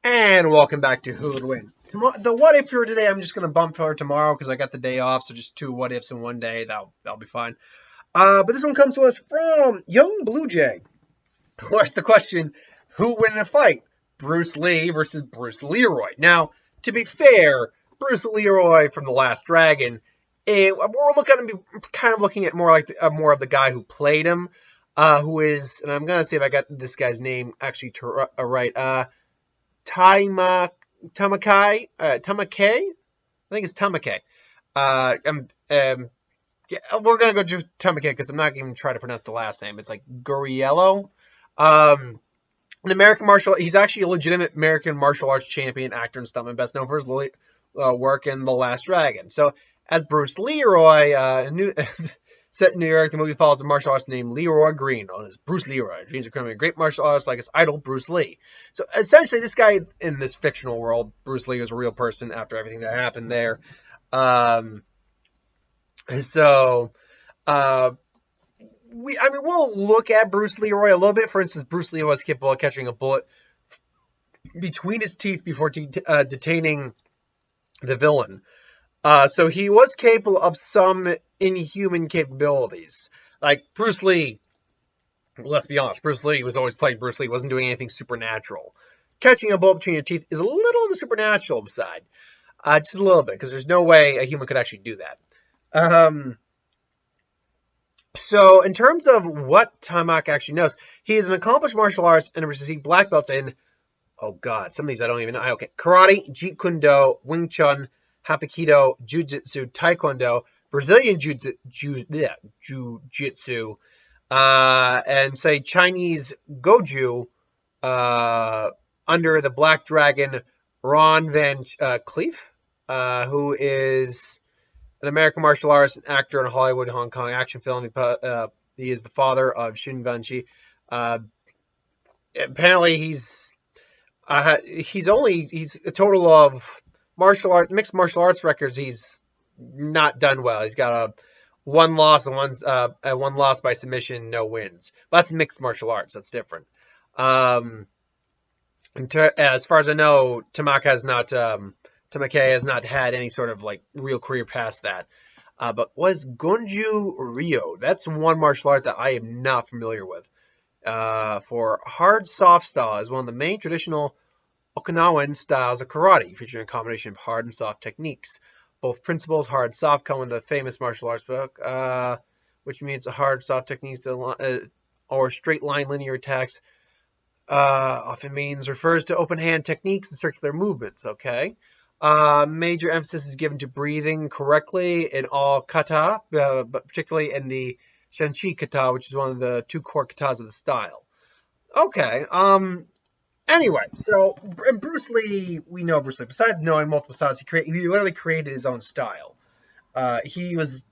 And welcome back to Who Would Win. The what if for today, I'm just going to bump for tomorrow because I got the day off, so just two what ifs in one day. That'll be fine. But this one comes to us from Young Blue Jay, who asked the question, who would win in a fight? Bruce Lee versus Bruce Leroy. Now, to be fair, Bruce Leroy from The Last Dragon, kind of looking at more of the guy who played him, who is, and I'm going to see if I got this guy's name actually right. Taima Tamakai Tamakei. I think it's Tamakei. Uh, um, um, yeah, we're gonna go to Tamakei because I'm not even trying to pronounce the last name. It's like Guriello. Um, an American martial. He's actually a legitimate American martial arts champion, actor, and stuntman, best known for his work in The Last Dragon. So as Bruce Leroy, set in New York, the movie follows a martial artist named Leroy Green, known as Bruce Leroy. Dreams of becoming a great martial artist like his idol, Bruce Lee. So essentially, this guy in this fictional world, Bruce Lee, is a real person after everything that happened there. Um, so, uh, we'll look at Bruce Leroy a little bit. For instance, Bruce Lee was capable of catching a bullet between his teeth before detaining the villain. So he was capable of some inhuman capabilities. Like Bruce Lee, let's be honest, Bruce Lee was always playing Bruce Lee, wasn't doing anything supernatural. Catching a bullet between your teeth is a little on the supernatural side. Just a little bit, because there's no way a human could actually do that. Um, so, in terms of what Tamak actually knows, he is an accomplished martial artist and received black belts in, oh god, some of these I don't even know. Okay, karate, jeet kune do, wing chun, hapkido, jiu-jitsu, taekwondo, Brazilian jiu-jitsu, and say Chinese goju, under the Black Dragon, Ron Van Cleef, who is an American martial artist and actor in a Hollywood, Hong Kong action film. He is the father of Shin Vanchi. Apparently, he's a total of mixed martial arts records. He's not done well. He's got a one loss and one loss by submission, no wins. But that's mixed martial arts. That's different. As far as I know, Tamake has not had any sort of like real career past that. But was Gonju Ryo? That's one martial art that I am not familiar with. For hard soft style is one of the main traditional Okinawan styles of karate, featuring a combination of hard and soft techniques. Both principles, hard and soft, come in the famous martial arts book, which means the hard, soft techniques or straight line linear attacks often refers to open hand techniques and circular movements. Okay. Major emphasis is given to breathing correctly in all kata, but particularly in the Shenchi kata, which is one of the two core katas of the style. Okay. Anyway, so Bruce Lee, we know Bruce Lee. Besides knowing multiple styles, he literally created his own style. He was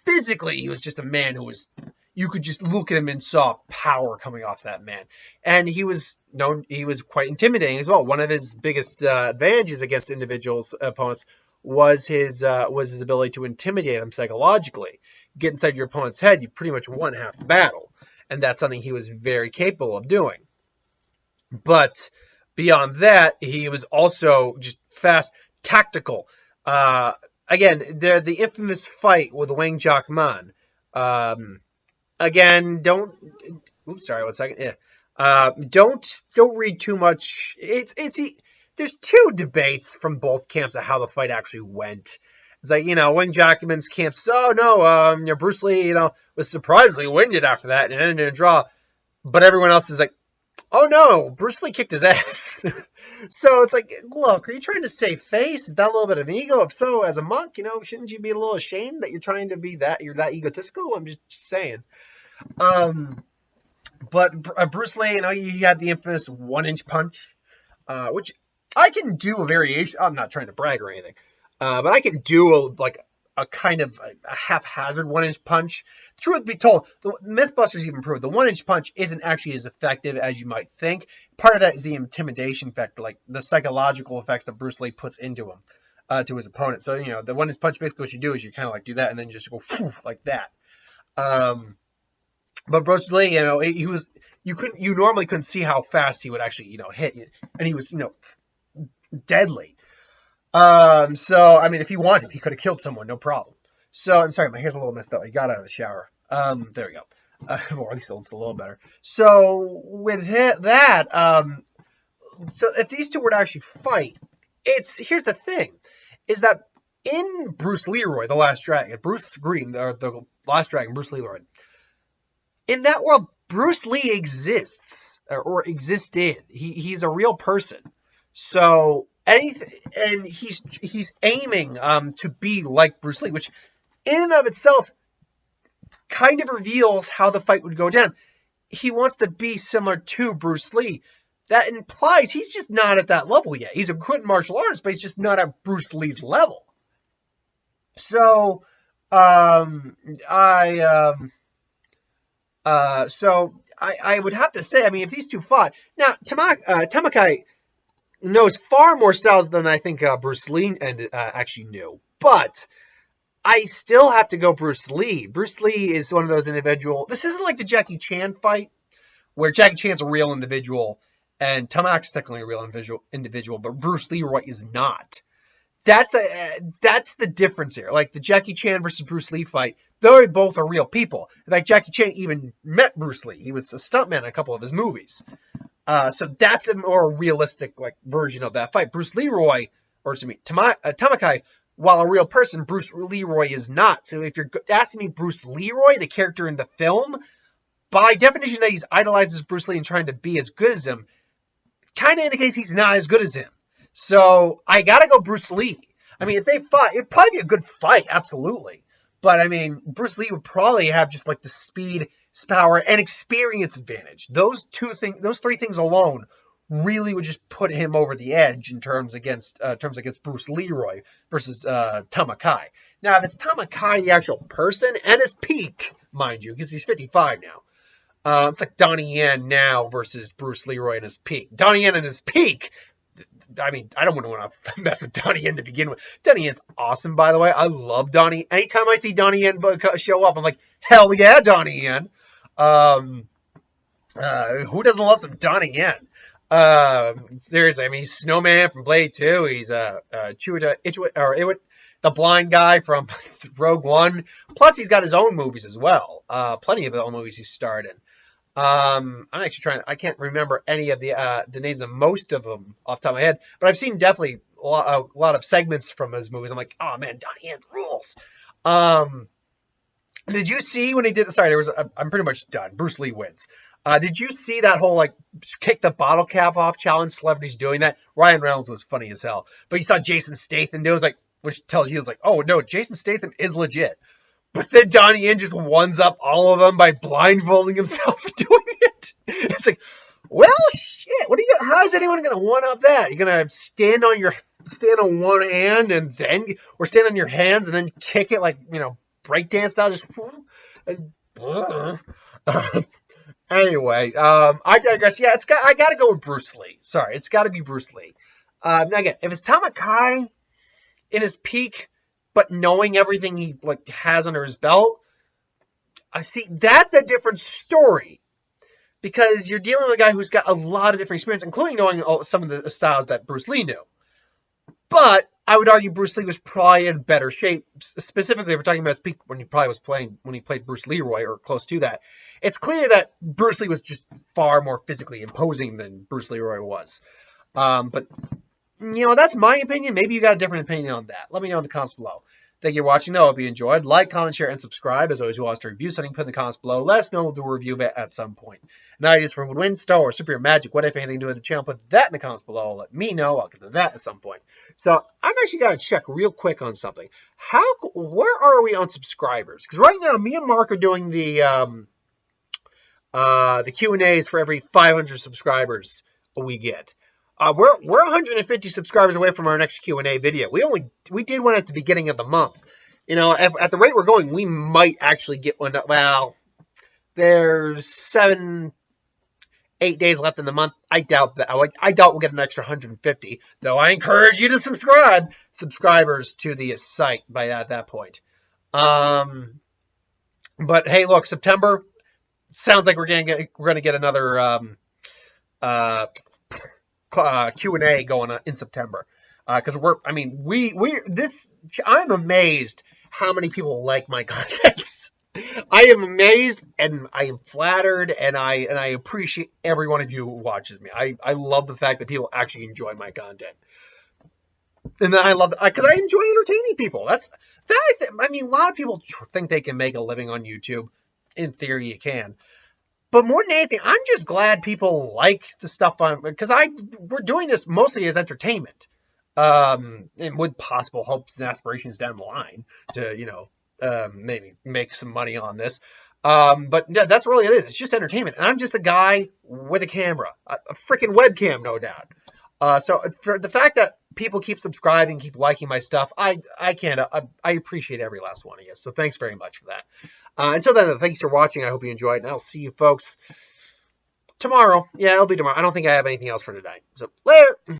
just a man who was, you could just look at him and saw power coming off that man. And he was quite intimidating as well. One of his biggest advantages against opponents was his ability to intimidate them psychologically. Get inside your opponent's head, you pretty much won half the battle. And that's something he was very capable of doing. But beyond that, he was also just fast, tactical. Again, the infamous fight with Wang Jiakman. Again, don't. Oops, sorry, 1 second. Yeah. Don't read too much. There's two debates from both camps of how the fight actually went. It's like, Wang Jiakman's camp says, oh no, Bruce Lee, was surprisingly winded after that and ended in a draw. But everyone else is like, oh no, Bruce Lee kicked his ass. So it's like, look, are you trying to save face? Is that a little bit of an ego? If so, as a monk, shouldn't you be a little ashamed that you're trying to be you're that egotistical? I'm just saying. But Bruce Lee, he had the infamous 1-inch punch, which I can do a variation. I'm not trying to brag or anything, but I can do a kind of a haphazard 1-inch punch. Truth be told, the Mythbusters even proved the 1-inch punch isn't actually as effective as you might think. Part of that is the intimidation factor, like the psychological effects that Bruce Lee puts into him, to his opponent. So, the 1-inch punch, basically what you do is you kind of like do that and then just go like that. But Bruce Lee, he was you normally couldn't see how fast he would actually, hit you, and he was, deadly. So I mean, if he wanted, he could have killed someone, no problem. So, I'm sorry, my hair's a little messed up. I got out of the shower. There we go. Or at least it's a little better. So with that, so if these two were to actually fight, here's the thing, is that in Bruce Leroy, the Last Dragon, Bruce Green, or the Last Dragon, Bruce Leroy, in that world, Bruce Lee exists or existed. He's a real person. So anything, and he's aiming to be like Bruce Lee, which in and of itself kind of reveals how the fight would go down. He wants to be similar to Bruce Lee. That implies he's just not at that level yet. He's a good martial artist, but he's just not at Bruce Lee's level. So, I would have to say, I mean, if these two fought now, Tamakai knows far more styles than I think Bruce Lee actually knew, but I still have to go Bruce Lee. Bruce Lee is one of those individuals. This isn't like the Jackie Chan fight, where Jackie Chan's a real individual and Tamak's technically a real individual, but Bruce Leroy is not. That's the difference here. Like the Jackie Chan versus Bruce Lee fight, they're both are real people. In fact, Jackie Chan even met Bruce Lee. He was a stuntman in a couple of his movies. So that's a more realistic version of that fight. Bruce Leroy, or excuse me, Tamakai, while a real person, Bruce Leroy is not. So if you're asking me Bruce Leroy, the character in the film, by definition that he's idolizes Bruce Lee and trying to be as good as him, kind of indicates he's not as good as him. So I gotta go Bruce Lee. I mean, if they fought, it'd probably be a good fight, absolutely. But I mean, Bruce Lee would probably have just the speed, power, and experience advantage. Those three things alone really would just put him over the edge in terms against Bruce Leroy versus Tamakai. Now, if it's Tamakai, the actual person, and his peak, mind you, because he's 55 now. It's like Donnie Yen now versus Bruce Leroy in his peak. Donnie Yen in his peak. I mean, I don't want to mess with Donnie Yen to begin with. Donnie Yen's awesome, by the way. I love Donnie. Anytime I see Donnie Yen show up, I'm like, hell yeah, Donnie Yen. Who doesn't love some Donnie Yen? Seriously, I mean, he's Snowman from Blade 2. He's Iwit, the blind guy from Rogue One. Plus, he's got his own movies as well. Plenty of his own movies he's starred in. I'm actually I can't remember any of the names of most of them off the top of my head, but I've seen definitely a lot of segments from his movies. I'm like, oh man, Donnie Yen rules. Did you see when he did? Sorry, I'm pretty much done. Bruce Lee wins. Did you see that whole kick the bottle cap off challenge? Celebrities doing that. Ryan Reynolds was funny as hell, but you saw Jason Statham do it. Which tells you oh no, Jason Statham is legit. But then Donnie Yen just ones up all of them by blindfolding himself doing it. It's like, well, shit. How is anyone gonna one up that? You're gonna stand on one hand or stand on your hands and then kick it breakdance style, just. Anyway, I digress. Yeah, I gotta go with Bruce Lee. Sorry, it's gotta be Bruce Lee. Now again, if it's Tamakai in his peak, but knowing everything he has under his belt, I see that's a different story. Because you're dealing with a guy who's got a lot of different experience, including knowing some of the styles that Bruce Lee knew. But I would argue Bruce Lee was probably in better shape. Specifically, if we're talking about his peak when he played Bruce Leroy or close to that. It's clear that Bruce Lee was just far more physically imposing than Bruce Leroy was. But that's my opinion. Maybe you got a different opinion on that. Let me know in the comments below. Thank you for watching, though. I hope you enjoyed. Like, comment, share, and subscribe. As always, you want us to review something, put in the comments below. Let us know. We'll do a review of it at some point. And ideas for would win, Star Wars, Superhero Magic, what if anything to do with the channel, put that in the comments below. Let me know. I'll get to that at some point. So, I'm actually got to check real quick on something. Where are we on subscribers? Because right now, me and Mark are doing the Q&As for every 500 subscribers we get. We're 150 subscribers away from our next Q&A video. We did one at the beginning of the month. At the rate we're going, we might actually get one. Well, there's 7-8 days left in the month. I doubt that. I doubt we'll get an extra 150. Though I encourage you to subscribers to the site by that point. But hey, look, September. sounds like we're gonna get another uh, Q&A going on in September. Because I'm amazed how many people like my content. I am amazed and I am flattered and I appreciate every one of you who watches me. I love the fact that people actually enjoy my content. And then I love because I enjoy entertaining people. I mean, a lot of people think they can make a living on YouTube. In theory, you can. But more than anything, I'm just glad people like the stuff because we're doing this mostly as entertainment, and with possible hopes and aspirations down the line to maybe make some money on this. But yeah, that's really it is. It's just entertainment, and I'm just a guy with a camera, a freaking webcam, no doubt. So for the fact that people keep subscribing, keep liking my stuff, I can't. I appreciate every last one of you. So thanks very much for that. Until then, thanks for watching. I hope you enjoyed, and I'll see you folks tomorrow. Yeah, it'll be tomorrow. I don't think I have anything else for today. So later.